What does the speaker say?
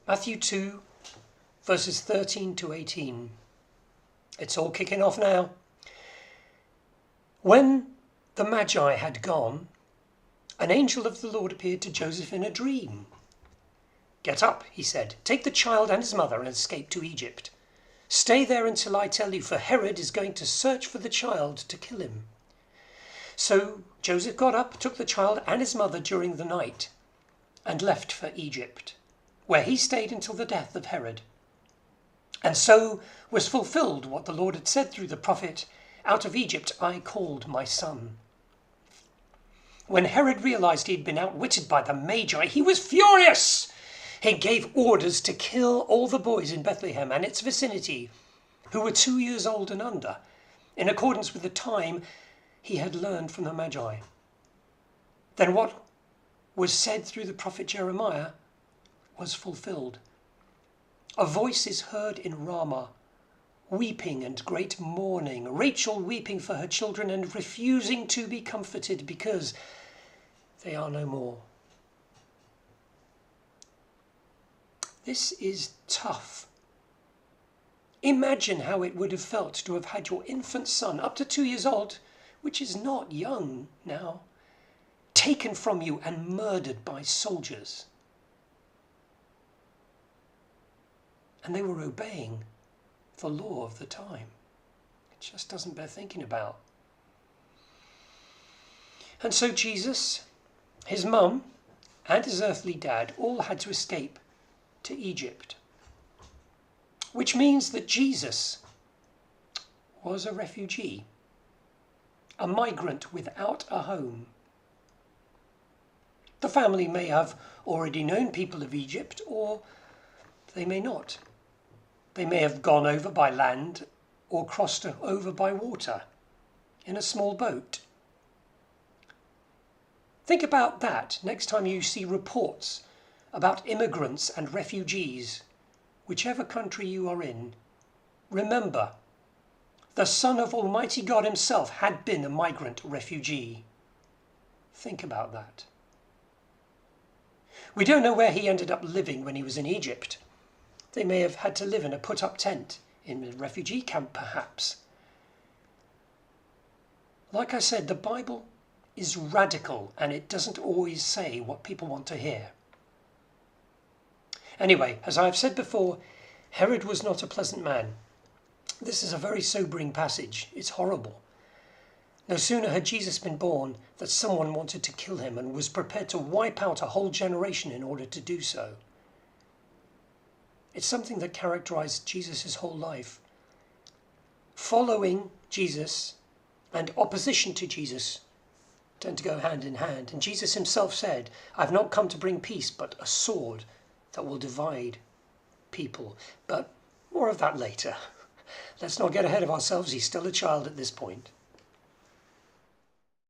Matthew 2, verses 13 to 18. It's all kicking off now. When the Magi had gone, an angel of the Lord appeared to Joseph in a dream. "Get up," he said, "take the child and his mother and escape to Egypt. Stay there until I tell you, for Herod is going to search for the child to kill him." So Joseph got up, took the child and his mother during the night, and left for Egypt, where he stayed until the death of Herod. And so was fulfilled what the Lord had said through the prophet, "Out of Egypt I called my son." When Herod realized he had been outwitted by the Magi, he was furious. He gave orders to kill all the boys in Bethlehem and its vicinity who were 2 years old and under, in accordance with the time he had learned from the Magi. Then what was said through the prophet Jeremiah was fulfilled. "A voice is heard in Ramah, weeping and great mourning, Rachel weeping for her children and refusing to be comforted because they are no more." This is tough. Imagine how it would have felt to have had your infant son, up to 2 years old, which is not young now, taken from you and murdered by soldiers. And they were obeying the law of the time. It just doesn't bear thinking about. And so Jesus, his mum, and his earthly dad all had to escape to Egypt, which means that Jesus was a refugee, a migrant without a home. The family may have already known people of Egypt, or they may not. They may have gone over by land or crossed over by water in a small boat. Think about that next time you see reports about immigrants and refugees, whichever country you are in. Remember, the Son of Almighty God himself had been a migrant refugee. Think about that. We don't know where he ended up living when he was in Egypt. They may have had to live in a put-up tent in a refugee camp, perhaps. Like I said, the Bible is radical and it doesn't always say what people want to hear. Anyway, as I've said before, Herod was not a pleasant man. This is a very sobering passage. It's horrible. No sooner had Jesus been born that someone wanted to kill him and was prepared to wipe out a whole generation in order to do so. It's something that characterized Jesus' whole life. Following Jesus and opposition to Jesus tend to go hand in hand. And Jesus himself said, "I've not come to bring peace, but a sword that will divide people." But more of that later. Let's not get ahead of ourselves. He's still a child at this point.